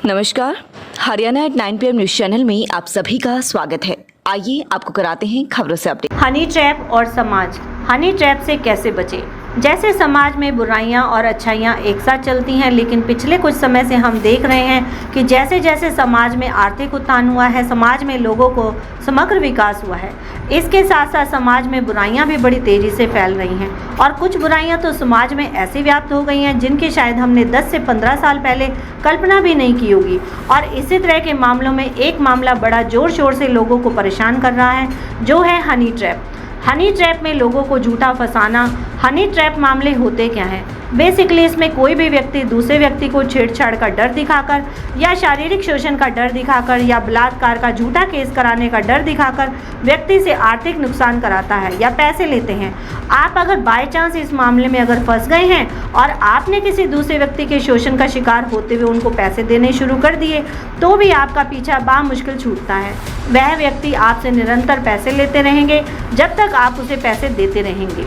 नमस्कार, Haryana at 9 PM news channel में आप सभी का स्वागत है। आइए आपको कराते हैं खबरों से अपडेट। हनी ट्रैप और समाज। हनी ट्रैप से कैसे बचें? जैसे समाज में बुराइयां और अच्छाइयां एक साथ चलती हैं, लेकिन पिछले कुछ समय से हम देख रहे हैं कि जैसे जैसे समाज में आर्थिक उत्थान हुआ है, समाज में लोगों को समग्र विकास हुआ है, इसके साथ साथ समाज में बुराइयां भी बड़ी तेज़ी से फैल रही हैं। और कुछ बुराइयां तो समाज में ऐसी व्याप्त हो गई हैं जिनकी शायद हमने 10 से 15 साल पहले कल्पना भी नहीं की होगी। और इसी तरह के मामलों में एक मामला बड़ा ज़ोर शोर से लोगों को परेशान कर रहा है, जो है हनी ट्रैप। हनी ट्रैप में लोगों को झूठा फंसाना। हनी ट्रैप मामले होते क्या हैं? बेसिकली इसमें कोई भी व्यक्ति दूसरे व्यक्ति को छेड़छाड़ का डर दिखाकर या शारीरिक शोषण का डर दिखाकर या बलात्कार का झूठा केस कराने का डर दिखाकर व्यक्ति से आर्थिक नुकसान कराता है या पैसे लेते हैं। आप अगर बाय चांस इस मामले में अगर फंस गए हैं और आपने किसी दूसरे व्यक्ति के शोषण का शिकार होते हुए उनको पैसे देने शुरू कर दिए, तो भी आपका पीछा बामुश्किल छूटता है। वह व्यक्ति आपसे निरंतर पैसे लेते रहेंगे जब तक आप उसे पैसे देते रहेंगे।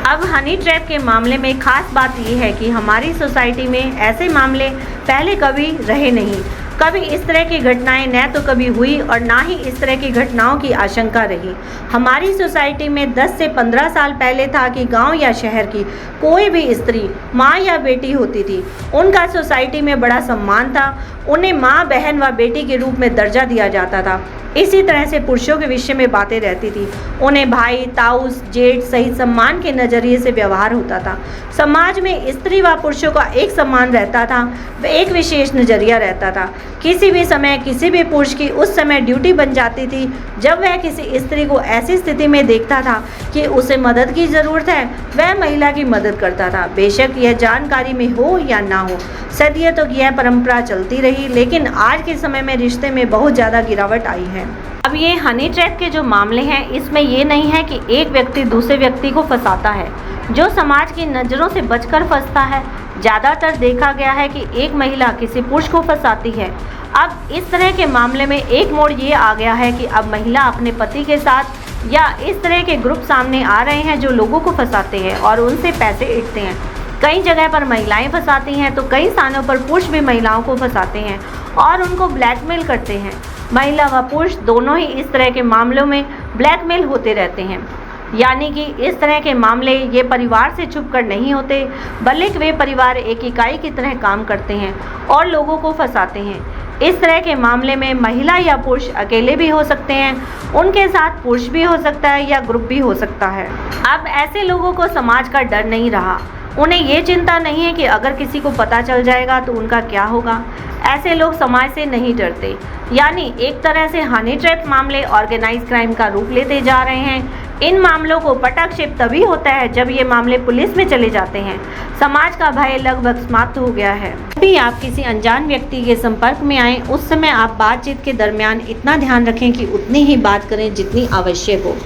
अब हनी ट्रैप के मामले में खास बात यह है कि हमारी सोसाइटी में ऐसे मामले पहले कभी रहे नहीं। कभी इस तरह की घटनाएं न तो कभी हुई और ना ही इस तरह की घटनाओं की आशंका रही। हमारी सोसाइटी में 10 से 15 साल पहले था कि गांव या शहर की कोई भी स्त्री माँ या बेटी होती थी, उनका सोसाइटी में बड़ा सम्मान था। उन्हें माँ, बहन व बेटी के रूप में दर्जा दिया जाता था। इसी तरह से पुरुषों के विषय में बातें रहती थी। उन्हें भाई, ताऊस, जेठ सहित सम्मान के नज़रिए से व्यवहार होता था। समाज में स्त्री व पुरुषों का एक सम्मान रहता था, एक विशेष नज़रिया रहता था। किसी भी समय किसी भी पुरुष की उस समय ड्यूटी बन जाती थी जब वह किसी स्त्री को ऐसी स्थिति में देखता था कि उसे मदद की ज़रूरत है, वह महिला की मदद करता था, बेशक यह जानकारी में हो या ना हो। सदियों तक यह परंपरा चलती रही, लेकिन आज के समय में रिश्ते में बहुत ज़्यादा गिरावट आई है। अब ये हनी ट्रैप के जो मामले हैं, इसमें ये नहीं है कि एक व्यक्ति दूसरे व्यक्ति को फंसाता है, जो समाज की नज़रों से बचकर फंसता है। ज़्यादातर देखा गया है कि एक महिला किसी पुरुष को फंसाती है। अब इस तरह के मामले में एक मोड़ ये आ गया है कि अब महिला अपने पति के साथ या इस तरह के ग्रुप सामने आ रहे हैं जो लोगों को फंसाते हैं और उनसे पैसे ऐंठते हैं। कई जगह पर महिलाएं फंसाती हैं तो कई स्थानों पर पुरुष भी महिलाओं को फंसाते हैं और उनको ब्लैकमेल करते हैं। महिला व पुरुष दोनों ही इस तरह के मामलों में ब्लैकमेल होते रहते हैं। यानी कि इस तरह के मामले ये परिवार से छुपकर नहीं होते, बल्कि वे परिवार एक इकाई की तरह काम करते हैं और लोगों को फंसाते हैं। इस तरह के मामले में महिला या पुरुष अकेले भी हो सकते हैं, उनके साथ पुरुष भी हो सकता है या ग्रुप भी हो सकता है। अब ऐसे लोगों को समाज का डर नहीं रहा। उन्हें ये चिंता नहीं है कि अगर किसी को पता चल जाएगा तो उनका क्या होगा। ऐसे लोग समाज से नहीं डरते। यानी एक तरह से हनी ट्रैप मामले ऑर्गेनाइज क्राइम का रूप लेते जा रहे हैं। इन मामलों को पटाक्षेप तभी होता है जब ये मामले पुलिस में चले जाते हैं। समाज का भय लगभग समाप्त हो गया है। भी आप किसी अनजान व्यक्ति के संपर्क में आए, उस समय आप बातचीत के दरमियान इतना ध्यान रखें कि उतनी ही बात करें जितनी आवश्यक हो,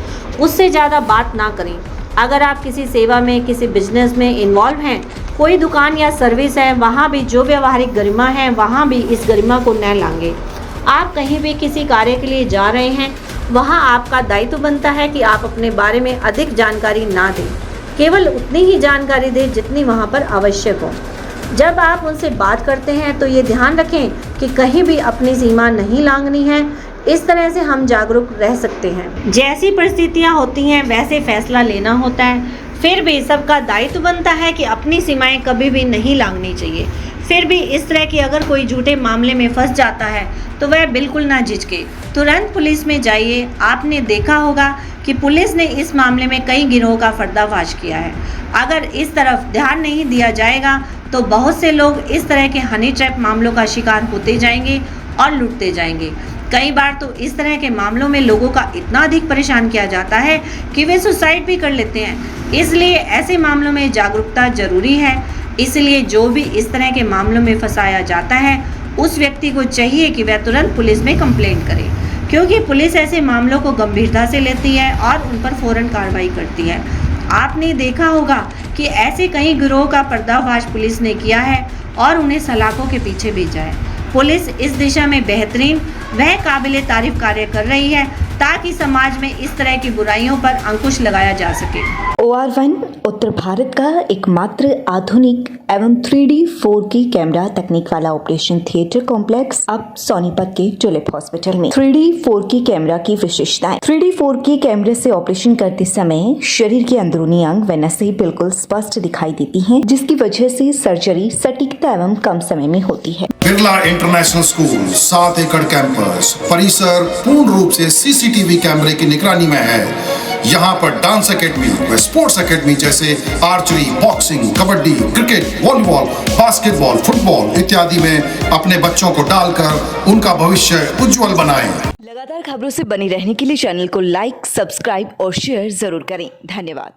उससे ज़्यादा बात ना करें। अगर आप किसी सेवा में, किसी बिजनेस में इन्वॉल्व हैं, कोई दुकान या सर्विस है, वहाँ भी जो व्यवहारिक गरिमा है, वहाँ भी इस गरिमा को न लांघें। आप कहीं भी किसी कार्य के लिए जा रहे हैं, वहाँ आपका दायित्व बनता है कि आप अपने बारे में अधिक जानकारी ना दें, केवल उतनी ही जानकारी दें जितनी वहाँ पर आवश्यक हो। जब आप उनसे बात करते हैं तो ये ध्यान रखें कि कहीं भी अपनी सीमा नहीं लांघनी है। इस तरह से हम जागरूक रह सकते हैं। जैसी परिस्थितियाँ होती हैं वैसे फैसला लेना होता है। फिर भी सबका दायित्व बनता है कि अपनी सीमाएं कभी भी नहीं लांघनी चाहिए। फिर भी इस तरह की अगर कोई झूठे मामले में फंस जाता है तो वह बिल्कुल ना झिझके, तुरंत पुलिस में जाइए। आपने देखा होगा कि पुलिस ने इस मामले में कई गिरोह का पर्दाफाश किया है। अगर इस तरफ ध्यान नहीं दिया जाएगा तो बहुत से लोग इस तरह के हनी ट्रैप मामलों का शिकार होते जाएंगे और लूटते जाएंगे। कई बार तो इस तरह के मामलों में लोगों का इतना अधिक परेशान किया जाता है कि वे सुसाइड भी कर लेते हैं। इसलिए ऐसे मामलों में जागरूकता जरूरी है। इसलिए जो भी इस तरह के मामलों में फंसाया जाता है, उस व्यक्ति को चाहिए कि वह तुरंत पुलिस में कंप्लेंट करे, क्योंकि पुलिस ऐसे मामलों को गंभीरता से लेती है और उन पर फौरन कार्रवाई करती है। आपने देखा होगा कि ऐसे कई गिरोह का पर्दाफाश पुलिस ने किया है और उन्हें सलाखों के पीछे भेजा है। पुलिस इस दिशा में बेहतरीन व काबिले तारीफ कार्य कर रही है ताकि समाज में इस तरह की बुराइयों पर अंकुश लगाया जा सके। OR1 उत्तर भारत का एकमात्र आधुनिक एवं 3D 4K कैमरा तकनीक वाला ऑपरेशन थिएटर कॉम्प्लेक्स अब सोनीपत के टुलिप हॉस्पिटल में 3D 4K कैमरा की विशेषताएं। 3D 4K कैमरे से ऑपरेशन करते समय शरीर के अंदरूनी अंग व नसें बिल्कुल स्पष्ट दिखाई देती हैं, जिसकी वजह से सर्जरी सटीकता एवं कम समय में होती है। बिरला इंटरनेशनल स्कूल 7 एकड़ कैंपस परिसर पूर्ण रूप से सीसीटीवी कैमरे की निगरानी में है। यहाँ पर डांस एकेडमी व स्पोर्ट्स एकेडमी जैसे archery, boxing, kabaddi, cricket, volleyball, basketball, football इत्यादि में अपने बच्चों को डालकर उनका भविष्य उज्जवल बनाएं। लगातार खबरों से बनी रहने के लिए चैनल को लाइक, सब्सक्राइब और शेयर जरूर करें। धन्यवाद।